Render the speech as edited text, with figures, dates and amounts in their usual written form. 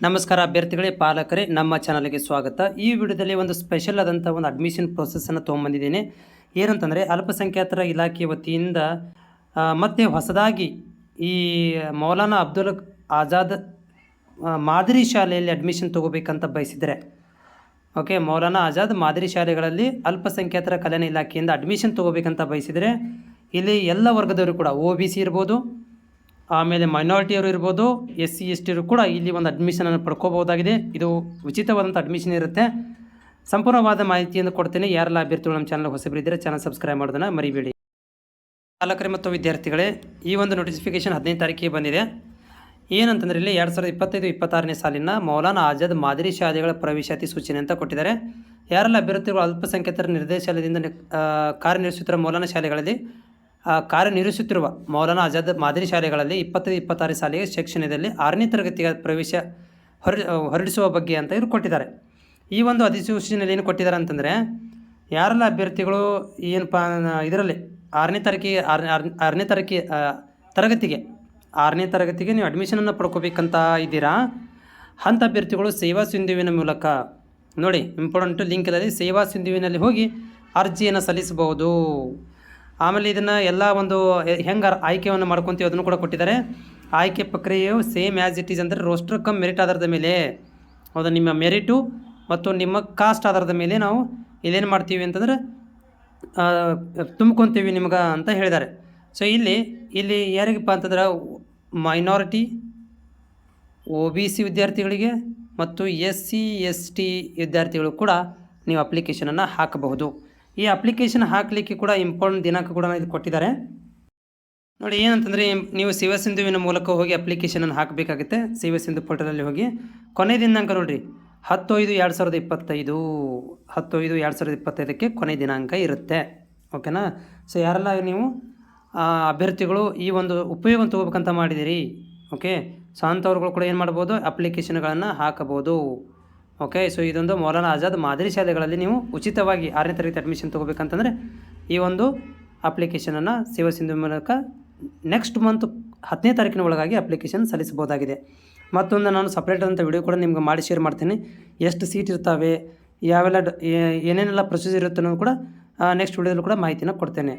ನಮಸ್ಕಾರ ಅಭ್ಯರ್ಥಿಗಳೇ, ಪಾಲಕರೇ, ನಮ್ಮ ಚಾನಲ್ಗೆ ಸ್ವಾಗತ. ಈ ವಿಡಿಯೋದಲ್ಲಿ ಒಂದು ಸ್ಪೆಷಲ್ ಆದಂಥ ಒಂದು ಅಡ್ಮಿಷನ್ ಪ್ರೊಸೆಸನ್ನು ತೊಗೊಂಬಂದಿದ್ದೇನೆ. ಏನಂತಂದರೆ ಅಲ್ಪಸಂಖ್ಯಾತರ ಇಲಾಖೆ ವತಿಯಿಂದ ಮತ್ತೆ ಹೊಸದಾಗಿ ಈ ಮೌಲಾನಾ ಅಬ್ದುಲ್ ಆಜಾದ್ ಮಾದರಿ ಶಾಲೆಯಲ್ಲಿ ಅಡ್ಮಿಷನ್ ತೊಗೋಬೇಕಂತ ಬಯಸಿದರೆ, ಓಕೆ, ಮೌಲಾನಾ ಆಜಾದ್ ಮಾದರಿ ಶಾಲೆಗಳಲ್ಲಿ ಅಲ್ಪಸಂಖ್ಯಾತರ ಕಲ್ಯಾಣ ಇಲಾಖೆಯಿಂದ ಅಡ್ಮಿಷನ್ ತೊಗೋಬೇಕಂತ ಬಯಸಿದರೆ ಇಲ್ಲಿ ಎಲ್ಲ ವರ್ಗದವರು ಕೂಡ OBC ಇರ್ಬೋದು, ಆಮೇಲೆ ಮೈನಾರಿಟಿಯವರು ಇರ್ಬೋದು, SC ST ಕೂಡ ಇಲ್ಲಿ ಒಂದು ಅಡ್ಮಿಷನನ್ನು ಪಡ್ಕೋಬಹುದಾಗಿದೆ. ಇದು ಉಚಿತವಾದಂಥ ಅಡ್ಮಿಷನ್ ಇರುತ್ತೆ. ಸಂಪೂರ್ಣವಾದ ಮಾಹಿತಿಯನ್ನು ಕೊಡ್ತೇನೆ. ಯಾರೆಲ್ಲ ಅಭ್ಯರ್ಥಿಗಳು ನಮ್ಮ ಚಾನಲ್ ಹೊಸಬರಿದ್ದರೆ ಚಾನಲ್ ಸಬ್ಸ್ಕ್ರೈಬ್ ಮಾಡೋದನ್ನು ಮರಿಬೇಡಿ. ಪಾಲಕರೇ ಮತ್ತು ವಿದ್ಯಾರ್ಥಿಗಳೇ, ಈ ಒಂದು ನೋಟಿಫಿಕೇಷನ್ 15 ತಾರೀಕಿಗೆ ಬಂದಿದೆ. ಏನಂತಂದರೆ ಇಲ್ಲಿ 2025-26ನೇ ಸಾಲಿನ ಮೌಲಾನಾ ಆಜಾದ್ ಮಾದರಿ ಶಾಲೆಗಳ ಪ್ರವೇಶಾತಿ ಸೂಚನೆ ಅಂತ ಕೊಟ್ಟಿದ್ದಾರೆ. ಯಾರೆಲ್ಲ ಅಭ್ಯರ್ಥಿಗಳು ಅಲ್ಪಸಂಖ್ಯಾತರ ನಿರ್ದೇಶಾಲಯದಿಂದ ಕಾರ್ಯನಿರ್ವಹಿಸುತ್ತಿರುವ ಮೌಲಾನಾ ಶಾಲೆಗಳಲ್ಲಿ ಕಾರ್ಯನಿರ್ವಹಿಸುತ್ತಿರುವ ಮೌಲಾನಾ ಆಜಾದ್ ಮಾದರಿ ಶಾಲೆಗಳಲ್ಲಿ 25-26 ಸಾಲಿಗೆ ಶೈಕ್ಷಣ್ಯದಲ್ಲಿ 6ನೇ ತರಗತಿಯ ಪ್ರವೇಶ ಹೊರಡಿಸುವ ಬಗ್ಗೆ ಅಂತ ಇವರು ಕೊಟ್ಟಿದ್ದಾರೆ. ಈ ಒಂದು ಅಧಿಸೂಚನೆಯಲ್ಲಿ ಏನು ಕೊಟ್ಟಿದ್ದಾರೆ ಅಂತಂದರೆ, ಯಾರೆಲ್ಲ ಅಭ್ಯರ್ಥಿಗಳು ಏನಪ್ಪ ಇದರಲ್ಲಿ 6ನೇ ತರಗತಿಗೆ ನೀವು ಅಡ್ಮಿಷನನ್ನು ಪಡ್ಕೋಬೇಕಂತ ಇದ್ದೀರಾ ಅಂಥ ಅಭ್ಯರ್ಥಿಗಳು ಸೇವಾ ಸಿಂಧುವಿನ ಮೂಲಕ ನೋಡಿ, ಇಂಪಾರ್ಟೆಂಟು ಲಿಂಕ್ ಇದೆ, ಸೇವಾ ಸಿಂಧುವಿನಲ್ಲಿ ಹೋಗಿ ಅರ್ಜಿಯನ್ನು ಸಲ್ಲಿಸಬಹುದು. ಆಮೇಲೆ ಇದನ್ನು ಎಲ್ಲ ಒಂದು ಹೆಂಗೆ ಆಯ್ಕೆಯನ್ನು ಮಾಡ್ಕೊತೀವಿ ಅದನ್ನು ಕೂಡ ಕೊಟ್ಟಿದ್ದಾರೆ. ಆಯ್ಕೆ ಪ್ರಕ್ರಿಯೆಯು ಸೇಮ್ ಆ್ಯಸ್ ಇಟ್ ಈಸ್ ಅಂದರೆ ರೋಸ್ಟರ್ ಕಮ್ ಮೆರಿಟ್ ಆಧಾರದ ಮೇಲೆ, ಹೌದಾ, ನಿಮ್ಮ ಮೆರಿಟು ಮತ್ತು ನಿಮ್ಮ ಕಾಸ್ಟ್ ಆಧಾರದ ಮೇಲೆ ನಾವು ಇಲ್ಲೇನು ಮಾಡ್ತೀವಿ ಅಂತಂದ್ರೆ ತುಂಬ್ಕೊತೀವಿ ನಿಮ್ಗೆ ಅಂತ ಹೇಳಿದ್ದಾರೆ. ಸೊ ಇಲ್ಲಿ ಯಾರಿಗಪ್ಪ ಅಂತಂದ್ರೆ ಮೈನಾರಿಟಿ, OBC ವಿದ್ಯಾರ್ಥಿಗಳಿಗೆ ಮತ್ತು SC ST ವಿದ್ಯಾರ್ಥಿಗಳು ಕೂಡ ನೀವು ಅಪ್ಲಿಕೇಶನನ್ನು ಹಾಕಬಹುದು. ಈ ಅಪ್ಲಿಕೇಶನ್ ಹಾಕಲಿಕ್ಕೆ ಕೂಡ ಇಂಪಾರ್ಟೆಂಟ್ ದಿನಾಂಕ ಕೂಡ ಇದು ಕೊಟ್ಟಿದ್ದಾರೆ ನೋಡಿ. ಏನಂತಂದರೆ ನೀವು ಸೇವಾ ಸಿಂಧುವಿನ ಮೂಲಕ ಹೋಗಿ ಅಪ್ಲಿಕೇಶನನ್ನು ಹಾಕಬೇಕಾಗುತ್ತೆ. ಸೇವಾ ಸಿಂಧು ಪೋರ್ಟಲಲ್ಲಿ ಹೋಗಿ ಕೊನೆ ದಿನಾಂಕ ನೋಡಿರಿ 10/5/2025 10/5/2025ಕ್ಕೆ ಕೊನೆ ದಿನಾಂಕ ಇರುತ್ತೆ. ಓಕೆನಾ? ಸೊ ಯಾರೆಲ್ಲ ನೀವು ಅಭ್ಯರ್ಥಿಗಳು ಈ ಒಂದು ಉಪಯೋಗ ತೊಗೋಬೇಕಂತ ಮಾಡಿದ್ದೀರಿ, ಓಕೆ, ಸೊ ಅಂಥವ್ರುಗಳು ಕೂಡ ಏನು ಮಾಡ್ಬೋದು, ಅಪ್ಲಿಕೇಶನ್ಗಳನ್ನು ಹಾಕಬಹುದು. ಓಕೆ, ಸೊ ಇದೊಂದು ಮೌಲಾನಾ ಆಜಾದ್ ಮಾದರಿ ಶಾಲೆಗಳಲ್ಲಿ ನೀವು ಉಚಿತವಾಗಿ 6ನೇ ತರಗತಿ ಅಡ್ಮಿಷನ್ ತೊಗೋಬೇಕಂತಂದರೆ ಈ ಒಂದು ಅಪ್ಲಿಕೇಶನನ್ನು ಸೇವಾ ಸಿಂಧು ಮೂಲಕ ನೆಕ್ಸ್ಟ್ ಮಂತ್ 10ನೇ ತಾರೀಕಿನ ಒಳಗಾಗಿ ಅಪ್ಲಿಕೇಶನ್ ಸಲ್ಲಿಸಬಹುದಾಗಿದೆ. ಮತ್ತೊಂದು ನಾನು ಸಪ್ರೇಟ್ ಆದಂಥ ವಿಡಿಯೋ ಕೂಡ ನಿಮ್ಗೆ ಮಾಡಿ ಶೇರ್ ಮಾಡ್ತೀನಿ. ಎಷ್ಟು ಸೀಟ್ ಇರ್ತವೆ, ಯಾವೆಲ್ಲ ಏನೇನೆಲ್ಲ ಪ್ರೊಸೀಜರ್ ಇರುತ್ತೆ ಅನ್ನೋದು ಕೂಡ ನೆಕ್ಸ್ಟ್ ವಿಡಿಯೋದಲ್ಲಿ ಕೂಡ ಮಾಹಿತಿನ ಕೊಡ್ತೇನೆ.